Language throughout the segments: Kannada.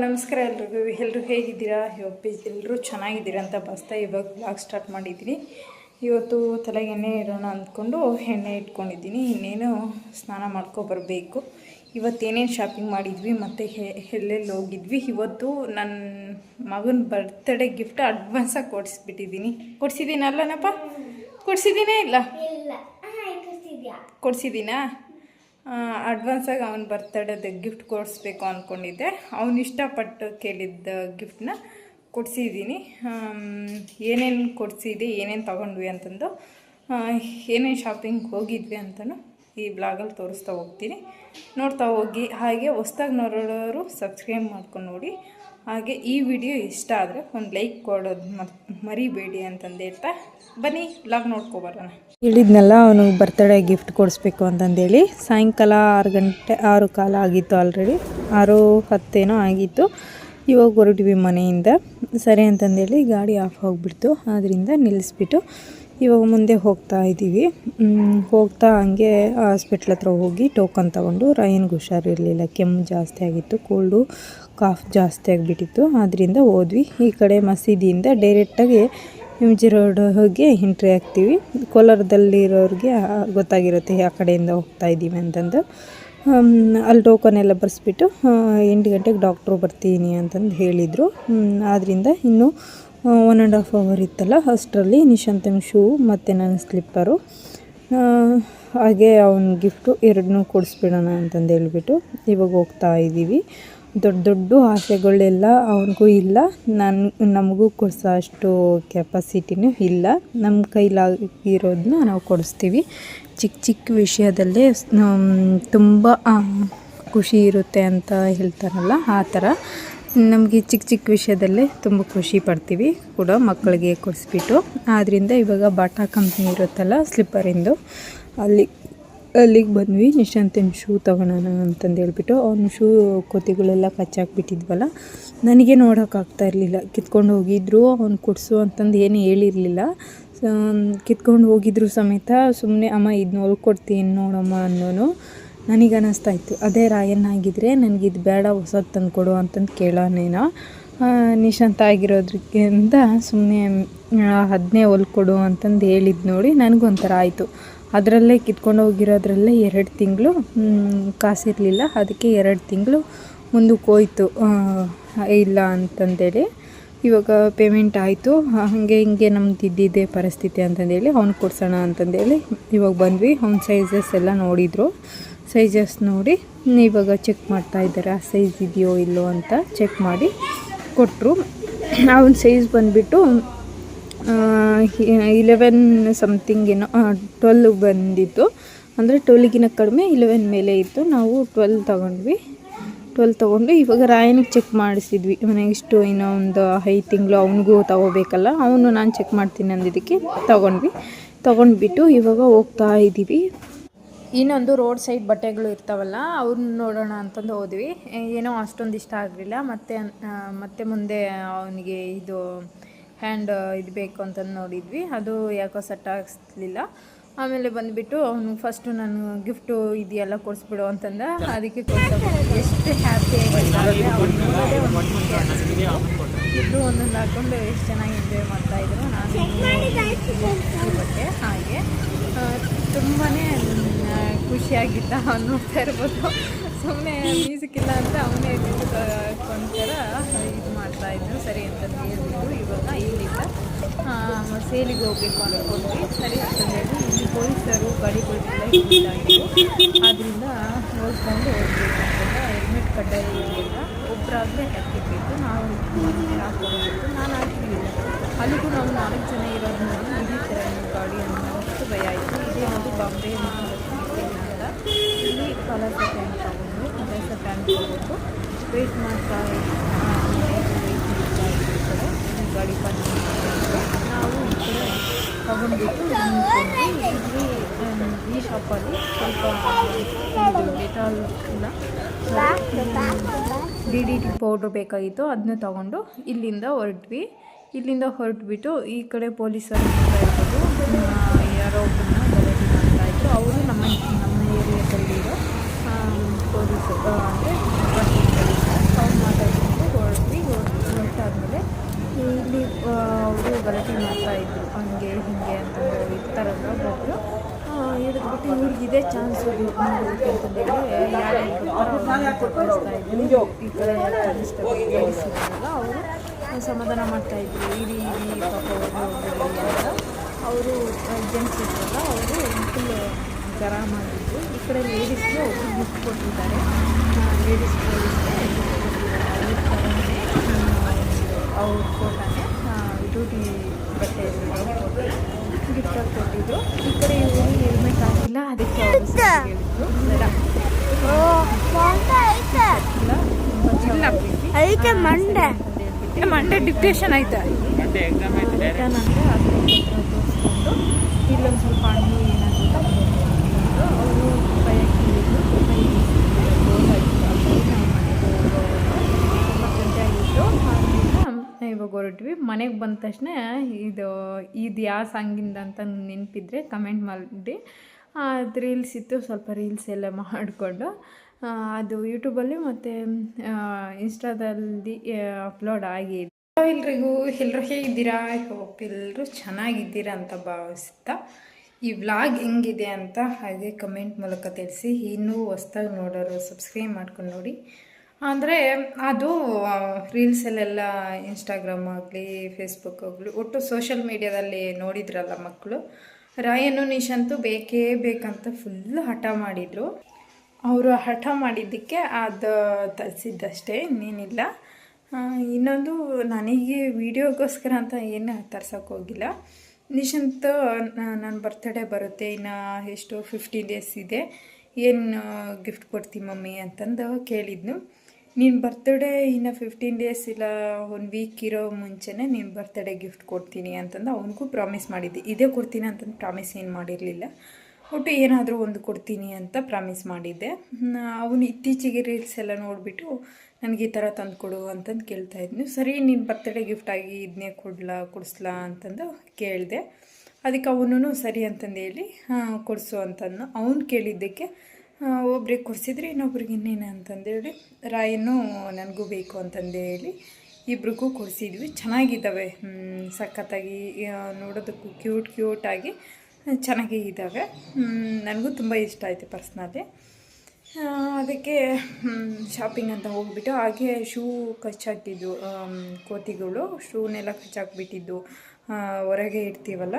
ನಮಸ್ಕಾರ ಎಲ್ಲರೂ ಹೇಗಿದ್ದೀರಾ? ಎಲ್ಲರೂ ಚೆನ್ನಾಗಿದ್ದೀರಾ ಅಂತ ಬಸ್ತಾ ಇವಾಗ ಬ್ಲಾಗ್ ಸ್ಟಾರ್ಟ್ ಮಾಡಿದ್ದೀನಿ. ಇವತ್ತು ತಲೆಗೆ ಎಣ್ಣೆ ಇಡೋಣ ಅಂದ್ಕೊಂಡು ಎಣ್ಣೆ ಇಟ್ಕೊಂಡಿದ್ದೀನಿ. ಇನ್ನೇನು ಸ್ನಾನ ಮಾಡ್ಕೊಬರಬೇಕು. ಇವತ್ತೇನೇನು ಶಾಪಿಂಗ್ ಮಾಡಿದ್ವಿ ಮತ್ತು ಎಲ್ಲೆಲ್ಲಿ ಹೋಗಿದ್ವಿ. ಇವತ್ತು ನನ್ನ ಮಗನ ಬರ್ತ್ಡೇ ಗಿಫ್ಟ್ ಅಡ್ವಾನ್ಸಾಗಿ ಕೊಡಿಸ್ಬಿಟ್ಟಿದ್ದೀನಿ. ಕೊಡಿಸಿದ್ದೀನಲ್ಲನಪ್ಪ? ಕೊಡಿಸಿದ್ದೀನೇ ಇಲ್ಲ ಕೊಡಿಸಿದ್ದೀನಾ? ಅಡ್ವಾನ್ಸಾಗಿ ಅವನ ಬರ್ತಡೇದ ಗಿಫ್ಟ್ ಕೊಡಿಸ್ಬೇಕು ಅಂದ್ಕೊಂಡಿದ್ದೆ. ಅವನು ಇಷ್ಟಪಟ್ಟು ಕೇಳಿದ್ದ ಗಿಫ್ಟನ್ನ ಕೊಡಿಸಿದ್ದೀನಿ. ಏನೇನು ಕೊಡಿಸಿದ್ದೆ, ಏನೇನು ತೊಗೊಂಡ್ವಿ ಅಂತಂದು, ಏನೇನು ಶಾಪಿಂಗ್ ಹೋಗಿದ್ವಿ ಅಂತಲೂ ಈ ಬ್ಲಾಗಲ್ಲಿ ತೋರಿಸ್ತಾ ಹೋಗ್ತೀನಿ. ನೋಡ್ತಾ ಹೋಗಿ. ಹಾಗೆ ಹೊಸ್ದಾಗಿ ನೋಡೋರು ಸಬ್ಸ್ಕ್ರೈಬ್ ಮಾಡ್ಕೊಂಡು ನೋಡಿ. ಹಾಗೆ ಈ ವಿಡಿಯೋ ಇಷ್ಟ ಆದರೆ ಒಂದು ಲೈಕ್ ಕೊಡೋದು ಮರಿಬೇಡಿ ಅಂತಂದು ಹೇಳ್ತಾ ಬನ್ನಿ ಬ್ಲಾಗ್ ನೋಡ್ಕೊಬರೋಣ. ಹೇಳಿದ್ನಲ್ಲ ಅವನು ಬರ್ತಡೇ ಗಿಫ್ಟ್ ಕೊಡಿಸ್ಬೇಕು ಅಂತಂದೇಳಿ. ಸಾಯಂಕಾಲ 6:15 ಆಗಿತ್ತು. ಆಲ್ರೆಡಿ 6:10 ಆಗಿತ್ತು. ಇವಾಗ ಹೊರಟ್ವಿ ಮನೆಯಿಂದ. ಸರಿ ಅಂತಂದೇಳಿ ಗಾಡಿ ಆಫ್ ಹೋಗಿಬಿಡ್ತು. ಆದ್ದರಿಂದ ನಿಲ್ಲಿಸ್ಬಿಟ್ಟು ಇವಾಗ ಮುಂದೆ ಹೋಗ್ತಾ ಇದ್ದೀವಿ. ಹೋಗ್ತಾ ಹಂಗೆ ಹಾಸ್ಪಿಟ್ಲ್ ಹತ್ರ ಹೋಗಿ ಟೋಕನ್ ತೊಗೊಂಡು, ರಾಯನ್ಗೆ ಹುಷಾರಿರಲಿಲ್ಲ, ಕೆಮ್ಮು ಜಾಸ್ತಿ ಆಗಿತ್ತು, ಕೋಲ್ಡು ಕಾಫ್ ಜಾಸ್ತಿ ಆಗಿಬಿಟ್ಟಿತ್ತು. ಆದ್ದರಿಂದ ಹೋದ್ವಿ. ಈ ಕಡೆ ಮಸೀದಿಯಿಂದ ಡೈರೆಕ್ಟಾಗಿ MG ರೋಡ್ಗೆ ಎಂಟ್ರಿ ಆಗ್ತೀವಿ. ಕೋಲಾರದಲ್ಲಿರೋರಿಗೆ ಗೊತ್ತಾಗಿರುತ್ತೆ ಆ ಕಡೆಯಿಂದ ಹೋಗ್ತಾ ಇದ್ದೀವಿ ಅಂತಂದು. ಅಲ್ಲಿ ಟೋಕನ್ ಎಲ್ಲ ಬರೆಸ್ಬಿಟ್ಟು 8 ಗಂಟೆಗೆ ಡಾಕ್ಟ್ರು ಬರ್ತೀನಿ ಅಂತಂದು ಹೇಳಿದರು. ಆದ್ದರಿಂದ ಇನ್ನೂ 1.5 hour ಇತ್ತಲ್ಲ, ಅಷ್ಟರಲ್ಲಿ ನಿಶಾಂತನ ಶೂ ಮತ್ತು ನನ್ನ ಸ್ಲಿಪ್ಪರು ಹಾಗೆ ಅವನ ಗಿಫ್ಟು ಎರಡನ್ನೂ ಕೊಡಿಸ್ಬಿಡೋಣ ಅಂತಂದು ಹೇಳ್ಬಿಟ್ಟು ಇವಾಗ ಹೋಗ್ತಾ ಇದ್ದೀವಿ. ದೊಡ್ಡ ಆಸೆಗಳೆಲ್ಲ ಅವನಿಗೂ ಇಲ್ಲ, ನಮಗೂ ಕೊಡಿಸೋ ಅಷ್ಟು ಕೆಪಾಸಿಟಿನೂ ಇಲ್ಲ. ನಮ್ಮ ಕೈಲಾಗಿರೋದನ್ನ ನಾವು ಕೊಡಿಸ್ತೀವಿ. ಚಿಕ್ಕ ವಿಷಯದಲ್ಲೇ ತುಂಬ ಖುಷಿ ಇರುತ್ತೆ ಅಂತ ಹೇಳ್ತಾರಲ್ಲ, ಆ ಥರ ನಮಗೆ ಚಿಕ್ಕ ವಿಷಯದಲ್ಲೇ ತುಂಬ ಖುಷಿ ಪಡ್ತೀವಿ ಕೂಡ ಮಕ್ಕಳಿಗೆ ಕೊಡಿಸ್ಬಿಟ್ಟು. ಆದ್ದರಿಂದ ಇವಾಗ ಬಾಟಾ ಕಂಪ್ನಿ ಇರುತ್ತಲ್ಲ ಸ್ಲಿಪ್ಪರಿಂದು, ಅಲ್ಲಿಗೆ ಬಂದ್ವಿ. ನಿಶಾಂತನ ಶೂ ತೊಗೊಳೋಣ ಅಂತಂದು ಹೇಳ್ಬಿಟ್ಟು. ಅವ್ನ ಶೂ ಕೊತಿಗಳೆಲ್ಲ ಕಚ್ಚಾಕ್ಬಿಟ್ಟಿದ್ವಲ್ಲ, ನನಗೆ ನೋಡೋಕ್ಕಾಗ್ತಾ ಇರಲಿಲ್ಲ. ಕಿತ್ಕೊಂಡು ಹೋಗಿದ್ರು, ಅವ್ನು ಕೊಡಿಸು ಅಂತಂದು ಏನು ಹೇಳಿರಲಿಲ್ಲ. ಕಿತ್ಕೊಂಡು ಹೋಗಿದ್ರು ಸಮೇತ ಸುಮ್ಮನೆ ಅಮ್ಮ ಇದನ್ನ ಹೊಲ್ಕೊಡ್ತೀನಿ ನೋಡಮ್ಮ ಅನ್ನೋನು. ನನಗೆ ಅನ್ನಿಸ್ತಾ ಇತ್ತು, ಅದೇ ರಾಯನ್ ಆಗಿದ್ರೆ ನನಗಿದು ಬೇಡ, ಹೊಸದು ತಂದು ಕೊಡು ಅಂತಂದು ಕೇಳೋನೇನೋ. ನಿಶಾಂತ ಆಗಿರೋದ್ರಿಂದ ಸುಮ್ಮನೆ ಅದನ್ನೇ ಹೊಲ್ಕೊಡು ಅಂತಂದು ಹೇಳಿದ್ದು ನೋಡಿ ನನಗೊಂಥರ ಆಯಿತು. ಅದರಲ್ಲೇ ಕಿತ್ಕೊಂಡು ಹೋಗಿರೋದ್ರಲ್ಲೇ 2 ತಿಂಗಳು ಕಾಸಿರಲಿಲ್ಲ. ಅದಕ್ಕೆ 2 ತಿಂಗಳು ಮುಂದಕ್ಕೆ ಹೋಯ್ತು ಇಲ್ಲ ಅಂತಂದೇಳಿ. ಇವಾಗ ಪೇಮೆಂಟ್ ಆಯಿತು. ಹಾಗೆ ಹಿಂಗೆ ನಮ್ದು ಇದ್ದಿದ್ದೇ ಪರಿಸ್ಥಿತಿ ಅಂತಂದೇಳಿ ಅವ್ನು ಕೊಡ್ಸೋಣ ಅಂತಂದೇಳಿ ಇವಾಗ ಬಂದ್ವಿ. ಅವ್ನ ಸೈಜಸ್ ಎಲ್ಲ ನೋಡಿದರು. ಸೈಜಸ್ ನೋಡಿ ಇವಾಗ ಚೆಕ್ ಮಾಡ್ತಾಯಿದ್ದಾರೆ, ಆ ಸೈಜ್ ಇದೆಯೋ ಇಲ್ಲೋ ಅಂತ ಚೆಕ್ ಮಾಡಿ ಕೊಟ್ಟರು. ಅವನ ಸೈಜ್ ಬಂದುಬಿಟ್ಟು 11 ಸಮಥಿಂಗ್ ಏನೋ 12 ಬಂದಿತ್ತು. ಅಂದರೆ 12ಗಿನ ಕಡಿಮೆ 11 ಮೇಲೆ ಇತ್ತು. ನಾವು 12 ತೊಗೊಂಡ್ವಿ. 12 ತೊಗೊಂಡು ಇವಾಗ ರಾಯನಿಗೆ ಚೆಕ್ ಮಾಡಿಸಿದ್ವಿ. ನೆಕ್ಸ್ಟು ಇನ್ನೂ ಒಂದು 5 ತಿಂಗಳು ಅವನಿಗೂ ತೊಗೋಬೇಕಲ್ಲ, ಅವನು ನಾನು ಚೆಕ್ ಮಾಡ್ತೀನಿ ಅಂದಿದ್ದಕ್ಕೆ ತೊಗೊಂಡ್ಬಿಟ್ಟು ಇವಾಗ ಹೋಗ್ತಾ ಇದ್ದೀವಿ. ಇನ್ನೊಂದು ರೋಡ್ ಸೈಡ್ ಬಟ್ಟೆಗಳು ಇರ್ತಾವಲ್ಲ, ಅವ್ರನ್ನ ನೋಡೋಣ ಅಂತಂದು ಹೋದ್ವಿ. ಏನೋ ಅಷ್ಟೊಂದು ಇಷ್ಟ ಆಗಲಿಲ್ಲ. ಮತ್ತೆ ಮುಂದೆ ಅವನಿಗೆ ಇದು ಹ್ಯಾಂಡ್ ಇದು ಬೇಕು ಅಂತಂದು ನೋಡಿದ್ವಿ. ಅದು ಯಾಕೋ ಸೆಟ್ ಆಗಿಸ್ಲಿಲ್ಲ. ಆಮೇಲೆ ಬಂದುಬಿಟ್ಟು ಅವನು ಫಸ್ಟು ನಾನು ಗಿಫ್ಟು ಇದೆಲ್ಲ ಕೊಡಿಸ್ಬಿಡು ಅಂತಂದ. ಅದಕ್ಕೆ ಎಷ್ಟು ಹ್ಯಾಪಿ ಆಗಿರ್ತಾರೆ ಅವ್ನು ನೋಡೋದೇ ಒಂದು ಖುಷಿ ಅನಿಸ್ತಿತ್ತು. ಇಬ್ಬರು ಒಂದೊಂದು ಹಾಕ್ಕೊಂಡು ಎಷ್ಟು ಚೆನ್ನಾಗಿ ಎಂಜಾಯ್ ಮಾಡ್ತಾಯಿದ್ರು. ನಾನು ಬಟ್ಟೆ ಹಾಗೆ ತುಂಬಾ ಖುಷಿಯಾಗಿದ್ದ. ಅವ್ನು ನೋಡ್ತಾ ಇರ್ಬೋದು, ಸುಮ್ಮನೆ ಮ್ಯೂಸಿಕ್ ಇಲ್ಲ ಅಂದರೆ ಅವನೇ ಮ್ಯೂಸಿಕ್ ಹಾಕ್ಕೊಂಡ್ತಾರ ಇದು ಮಾಡ್ತಾಯಿದ್ರು. ಸರಿ ಅಂತಂದು ಹೇಳ್ಬಿಟ್ಟು ಇವಾಗ ಇಲ್ಲಿಂದ ಸೇಲಿಗೆ ಹೋಗಬೇಕು ಅಂದ್ಕೊಂಡ್ವಿ. ಸರಿ ಅಂತಂದು ಹೇಳಿ ಇಲ್ಲಿ ಪೊಲೀಸರು ಗಾಡಿಗಳನ್ನೆಲ್ಲ ಇದ್ದಾಗಿತ್ತು. ಆದ್ದರಿಂದ ನೋಡ್ಕೊಂಡು ಹೋಗ್ಬೇಕು ಅಂತಂದ್ರೆ ಹೆಲ್ಮೆಟ್ ಕಡ್ಡಾಯ ಇರಲಿಲ್ಲ. ಒಬ್ಬರಾಗಲೇ ಹಾಕಿರ್ಬೇಕು. ನಾವು ಹಾಕೋಬೇಕು. ನಾನು ಹಾಕಿರಲಿಲ್ಲ. ಅಲ್ಲಿಗೂ ನಾವು 4 ಜನ ಇರೋದು ನೋಡಿ ಇಡೀ ಥರ ಗಾಡಿ ಅನ್ನೋಷ್ಟು ಭಯ ಆಯಿತು. ಇದೇ ಒಂದು ಬಾಂಬೆ ಮಹಾಲಕ್ಷ್ಮಿ ಅಂತ ಇಲ್ಲಿ ಪಲಾಸ ಟ್ಯಾಂಕ್ ತಗೊಂಡು ವೆಯ್ಟ್ ಮಾಡ್ತಾ ಗಾಡಿ ಪಾರ್ಕಿಂಗ್ ನಾವು ಈ ಕಡೆ ತಗೊಂಡ್ಬಿಟ್ಟು ಇಲ್ಲಿ ಈ ಶಾಪಲ್ಲಿ ಸ್ವಲ್ಪ ಡೆಟಾಲ್ ಇಲ್ಲ DDT ಪೌಡ್ರ್ ಬೇಕಾಗಿತ್ತು, ಅದನ್ನ ತಗೊಂಡು ಇಲ್ಲಿಂದ ಹೊರಟ್ಬಿಟ್ಟು ಈ ಕಡೆ ಪೊಲೀಸರು ಇರ್ಬೋದು ಯಾರೋ ಒಬ್ಬರನ್ನ ಗಲಾಟೆ ಮಾಡ್ತಾಯಿದ್ರು. ಅವರು ನಮ್ಮ ಏರಿಯಾದಲ್ಲಿರೋ ಪೊಲೀಸರು ಅಂದರೆ ಅವ್ರು ಮಾತಾಡ್ಕೊಂಡು ಹೊರಟಾದ್ಮೇಲೆ ಇಲ್ಲಿ ಅವರು ಗಲಾಟೆ ಮಾಡ್ತಾಯಿದ್ರು, ಹಂಗೆ ಹಿಂಗೆ ಅಂತಂದು ಇರ್ತಾರಲ್ಲ ಒಬ್ಬರು ಹಿಡಿದ್ಬಿಟ್ಟು ಇವ್ರಿಗೆ ಇದೇ ಚಾನ್ಸ್ ಮಾಡೋದಕ್ಕೆ ಅಂತಂದೇಳಿ ಯಾರು ಕಳಿಸ್ತಾ ಇದ್ರು. ಈ ಕಡೆ ಕಳಿಸ್ತಾರಲ್ಲ ಅವರು ಸಮಾಧಾನ ಮಾಡ್ತಾಯಿದ್ರು, ಇಡೀ ಪಾಪ ಅಂತ ಅವರು ಜೆಂಟ್ಸ್ ಇದ್ರಲ್ಲ ಅವರು ಫುಲ್ ಗರ ಮಾಡಿದ್ರು. ಈ ಕಡೆ ಲೇಡೀಸ್ಗೆ ಒಬ್ಬರು ಗಿಫ್ಟ್ ಕೊಟ್ಟಿದ್ದಾರೆ, ಲೇಡೀಸ್ ಅವ್ರ ಫೋಟೋನೇ ಡ್ಯೂಟಿ ಬಟ್ಟೆಯಲ್ಲಿ ಗಿಫ್ಟಾಗಿ ಕೊಟ್ಟಿದ್ದು. ಈ ಕಡೆ ಇವರು ಹೆಲ್ಮೆಟ್ ಹಾಕಿಲ್ಲ, ಅದಕ್ಕೆ ಅವರು ಹೇಳಿದ್ರು ಮಂಡೇ ಡಿಕ್ಟೇಷನ್ ಆಯ್ತಾ ರಿಟರ್ನ್ ಅಂದರೆ ತೋರಿಸ್ಕೊಂಡು ಇಲ್ಲೊಂದು ಸ್ವಲ್ಪ ಹಣ್ಣು ಏನಾದರೂ ಅವರು ಭಯ ಕೇಳಿದ್ರು. ಇವಾಗ ಹೊರಟ್ವಿ. ಮನೆಗೆ ಬಂದ ತಕ್ಷಣ ಇದು ಯಾವ ಸಾಂಗಿಂದ ಅಂತ ನೆನಪಿದ್ರೆ ಕಮೆಂಟ್ ಮಾಡಿ. ಅದು ರೀಲ್ಸ್ ಇತ್ತು, ಸ್ವಲ್ಪ ರೀಲ್ಸ್ ಎಲ್ಲ ಮಾಡಿಕೊಂಡು ಅದು ಯೂಟ್ಯೂಬಲ್ಲಿ ಮತ್ತು ಇನ್ಸ್ಟಾದಲ್ಲಿ ಅಪ್ಲೋಡ್ ಆಗಿದೆ. ಎಲ್ಲರೂ ಹೇಗಿದ್ದೀರಾ? ಹೋಪ್ ಎಲ್ಲರೂ ಚೆನ್ನಾಗಿದ್ದೀರಾ ಅಂತ ಭಾವಿಸ್ತಾ ಈ ವ್ಲಾಗ್ ಹೆಂಗಿದೆ ಅಂತ ಹಾಗೆ ಕಮೆಂಟ್ ಮೂಲಕ ತಿಳಿಸಿ. ಇನ್ನೂ ಹೊಸ್ದಾಗಿ ನೋಡೋರು ಸಬ್ಸ್ಕ್ರೈಬ್ ಮಾಡ್ಕೊಂಡು ನೋಡಿ. ಅಂದರೆ ಅದು ರೀಲ್ಸಲ್ಲೆಲ್ಲ ಇನ್ಸ್ಟಾಗ್ರಾಮ್ ಆಗಲಿ ಫೇಸ್ಬುಕ್ ಆಗಲಿ ಒಟ್ಟು ಸೋಷಿಯಲ್ ಮೀಡ್ಯಾದಲ್ಲಿ ನೋಡಿದ್ರಲ್ಲ ಮಕ್ಕಳು, ರಾಯನು ನಿಶಂತೂ ಬೇಕೇ ಬೇಕಂತ ಫುಲ್ಲು ಹಠ ಮಾಡಿದರು. ಅವರು ಹಠ ಮಾಡಿದ್ದಕ್ಕೆ ಅದು ತರಿಸಿದ್ದಷ್ಟೇ, ಇನ್ನೇನಿಲ್ಲ. ಇನ್ನೊಂದು ನನಗೆ ವೀಡಿಯೋಗೋಸ್ಕರ ಅಂತ ಏನು ತರ್ಸೋಕ್ಕೆ ಹೋಗಿಲ್ಲ. ನಿಶಂತ್ ನನ್ನ ಬರ್ತ್ಡೇ ಬರುತ್ತೆ, ಇನ್ನು ಎಷ್ಟು 15 ಡೇಸ್ ಇದೆ, ಏನು ಗಿಫ್ಟ್ ಕೊಡ್ತೀನಿ ಮಮ್ಮಿ ಅಂತಂದು ಕೇಳಿದ್ನು. ನೀನು ಬರ್ತ್ಡೇ ಇನ್ನು 15 ಡೇಸ್ ಇಲ್ಲ 1 ವೀಕ್ ಇರೋ ಮುಂಚೆನೇ ನೀನು ಬರ್ತ್ಡೇ ಗಿಫ್ಟ್ ಕೊಡ್ತೀನಿ ಅಂತಂದು ಅವನಿಗೂ ಪ್ರಾಮಿಸ್ ಮಾಡಿದ್ದೆ. ಇದೇ ಕೊಡ್ತೀನಿ ಅಂತಂದು ಪ್ರಾಮಿಸ್ ಏನು ಮಾಡಿರಲಿಲ್ಲ, ಒಟ್ಟು ಏನಾದರೂ ಒಂದು ಕೊಡ್ತೀನಿ ಅಂತ ಪ್ರಾಮಿಸ್ ಮಾಡಿದ್ದೆ. ಅವನು ಇತ್ತೀಚೆಗೆ ರೀಲ್ಸ್ ಎಲ್ಲ ನೋಡಿಬಿಟ್ಟು ನನಗೆ ಈ ಥರ ತಂದು ಕೊಡು ಅಂತಂದು ಕೇಳ್ತಾಯಿದ್ನು. ಸರಿ ನೀನು ಬರ್ತ್ಡೇ ಗಿಫ್ಟಾಗಿ ಇದನ್ನೇ ಕೊಡಿಸ್ಲಾ ಅಂತಂದು ಕೇಳಿದೆ. ಅದಕ್ಕೆ ಅವನು ಸರಿ ಅಂತಂದು ಹೇಳಿ ಕೊಡಿಸು ಅಂತಂದು ಅವ್ನು ಕೇಳಿದ್ದಕ್ಕೆ ಒಬ್ರಿಗೆ ಕೊಡಿಸಿದ್ರೆ ಇನ್ನೊಬ್ರಿಗೆ ಇನ್ನೇನು ಅಂತಂದೇಳಿ ರಾಯನು ನನಗೂ ಬೇಕು ಅಂತಂದು ಹೇಳಿ ಇಬ್ರಿಗೂ ಕೊಡಿಸಿದ್ವಿ. ಚೆನ್ನಾಗಿದ್ದಾವೆ, ಸಖತ್ತಾಗಿ ನೋಡೋದಕ್ಕೂ ಕ್ಯೂಟಾಗಿ ಚೆನ್ನಾಗೇ ಇದ್ದಾವೆ. ನನಗೂ ತುಂಬ ಇಷ್ಟ ಆಯಿತು ಪರ್ಸ್ನಲಿ. ಅದಕ್ಕೆ ಶಾಪಿಂಗ್ ಅಂತ ಹೋಗ್ಬಿಟ್ಟು ಹಾಗೆ ಶೂ ಕಚ್ಚಾಕಿದ್ದು ಕೋತಿಗಳು ಶೂನೆಲ್ಲ ಕಚ್ಚಾಕ್ಬಿಟ್ಟಿದ್ದು ಹೊರಗೆ ಇಡ್ತೀವಲ್ಲ,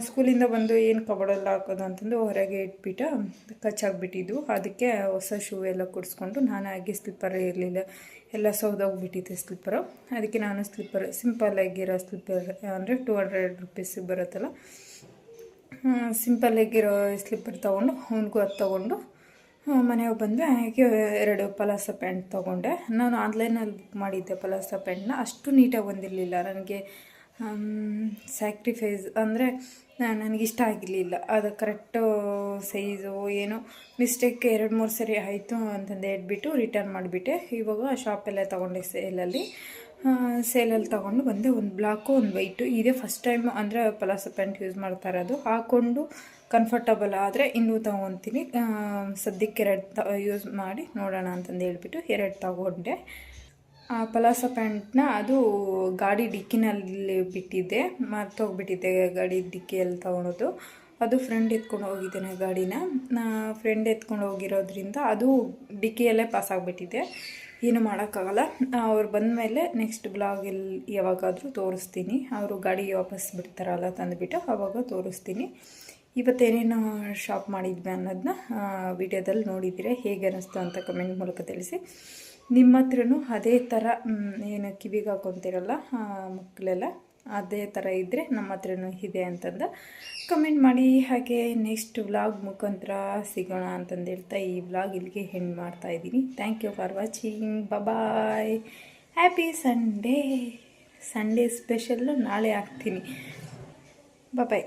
ಸ್ಕೂಲಿಂದ ಬಂದು ಏನು ಕಬಡಲ್ಲಿ ಹಾಕೋದು ಅಂತಂದು ಹೊರಗೆ ಇಟ್ಬಿಟ್ಟು ಕಚ್ಚಾಕ್ಬಿಟ್ಟಿದ್ದು. ಅದಕ್ಕೆ ಹೊಸ ಶೂ ಎಲ್ಲ ಕೊಡಿಸ್ಕೊಂಡು ನಾನು ಹಾಗೆ ಸ್ಲಿಪ್ಪರ್ ಇರಲಿಲ್ಲ, ಎಲ್ಲ ಸೌದೋಗ್ಬಿಟ್ಟಿತ್ತು ಸ್ಲಿಪ್ಪರು. ಅದಕ್ಕೆ ನಾನು ಸ್ಲಿಪ್ಪರ್ ಸಿಂಪಲ್ಲಾಗಿರೋ ಸ್ಲಿಪ್ಪರ್ ಅಂದರೆ 200 ರೂಪೀಸಿಗೆ ಬರುತ್ತಲ್ಲ, ಸಿಂಪಲ್ಲಾಗಿರೋ ಸ್ಲಿಪ್ಪರ್ ತೊಗೊಂಡು ಅವನಿಗೂ ಅದು ತೊಗೊಂಡು ಮನೆಗೆ ಬಂದೆ. ಹಾಗೆ 2 ಪಲಾಸ ಪ್ಯಾಂಟ್ ತೊಗೊಂಡೆ. ನಾನು ಆನ್ಲೈನಲ್ಲಿ ಬುಕ್ ಮಾಡಿದ್ದೆ ಪಲಾಸ ಪ್ಯಾಂಟ್ನ, ಅಷ್ಟು ನೀಟಾಗಿ ಬಂದಿರಲಿಲ್ಲ ನನಗೆ. ಸ್ಯಾಕ್ರಿಫೈಸ್ ಅಂದರೆ ನನಗಿಷ್ಟ ಆಗಿರಲಿಲ್ಲ, ಅದು ಕರೆಕ್ಟು ಸೈಜು ಏನೋ ಮಿಸ್ಟೇಕ್ 2-3 ಸರಿ ಆಯಿತು ಅಂತಂದು ಹೇಳ್ಬಿಟ್ಟು ರಿಟರ್ನ್ ಮಾಡಿಬಿಟ್ಟೆ. ಇವಾಗ ಶಾಪೆಲ್ಲ ತೊಗೊಂಡೆ ಸೇಲಲ್ಲಿ ತೊಗೊಂಡು ಬಂದೆ. ಒಂದು ಬ್ಲಾಕು ಒಂದು ವೈಟು, ಇದೇ ಫಸ್ಟ್ ಟೈಮ್ ಅಂದರೆ ಪಲಾಸ ಪ್ಯಾಂಟ್ ಯೂಸ್ ಮಾಡ್ತಾ ಇರೋದು. ಹಾಕ್ಕೊಂಡು ಕಂಫರ್ಟಬಲ್ ಆದರೆ ಇನ್ನೂ ತೊಗೊತೀನಿ, ಸದ್ಯಕ್ಕೆ 2 ಯೂಸ್ ಮಾಡಿ ನೋಡೋಣ ಅಂತಂದು ಹೇಳ್ಬಿಟ್ಟು 2 ತೊಗೊಂಡೆ. ಆ ಪಲಾಸ ಪ್ಯಾಂಟ್ನ ಅದು ಗಾಡಿ ಡಿಕ್ಕಿನಲ್ಲಿ ಬಿಟ್ಟಿದ್ದೆ, ಮರ್ತೋಗ್ಬಿಟ್ಟಿದ್ದೆ ಗಾಡಿ ಡಿಕ್ಕಿಯಲ್ಲಿ ತೊಗೊಳೋದು. ಅದು ಫ್ರೆಂಡ್ ಎತ್ಕೊಂಡು ಹೋಗಿದ್ದೇನೆ ಗಾಡಿನ, ಫ್ರೆಂಡ್ ಎತ್ಕೊಂಡು ಹೋಗಿರೋದ್ರಿಂದ ಅದು ಡಿಕ್ಕಿಯಲ್ಲೇ ಪಾಸ್ ಆಗಿಬಿಟ್ಟಿದೆ. ಏನು ಮಾಡೋಕ್ಕಾಗಲ್ಲ. ಅವ್ರು ಬಂದಮೇಲೆ ನೆಕ್ಸ್ಟ್ ಬ್ಲಾಗಲ್ಲಿ ಯಾವಾಗಾದರೂ ತೋರಿಸ್ತೀನಿ, ಅವರು ಗಾಡಿ ವಾಪಸ್ ಬಿಡ್ತಾರಲ್ಲ ತಂದುಬಿಟ್ಟು ಆವಾಗ ತೋರಿಸ್ತೀನಿ. ಇವತ್ತೇನೇನು ಶಾಪ್ ಮಾಡಿದ್ವಿ ಅನ್ನೋದನ್ನ ವಿಡಿಯೋದಲ್ಲಿ ನೋಡಿದ್ದೀರ. ಹೇಗೆ ಅನ್ನಿಸ್ತು ಅಂತ ಕಮೆಂಟ್ ಮೂಲಕ ತಿಳಿಸಿ. ನಿಮ್ಮ ಹತ್ರನೂ ಅದೇ ಥರ ಏನು ಕಿವಿಗೆ ಹಾಕೊತಿರಲ್ಲ ಮಕ್ಕಳೆಲ್ಲ, ಅದೇ ಥರ ಇದ್ದರೆ ನಮ್ಮ ಹತ್ರನೂ ಇದೆ ಅಂತಂದು ಕಮೆಂಟ್ ಮಾಡಿ. ಹಾಗೆ ನೆಕ್ಸ್ಟ್ ವ್ಲಾಗ್ ಮುಖಾಂತರ ಸಿಗೋಣ ಅಂತಂದು ಹೇಳ್ತಾ ಈ ವ್ಲಾಗ್ ಇಲ್ಲಿಗೆ ಹೆಂಡ್ ಮಾಡ್ತಾಯಿದ್ದೀನಿ. Thank you for watching. Bye. Happy Sunday. Sunday special ನಾಳೆ ಹಾಕ್ತೀನಿ. ಬಾಯ್.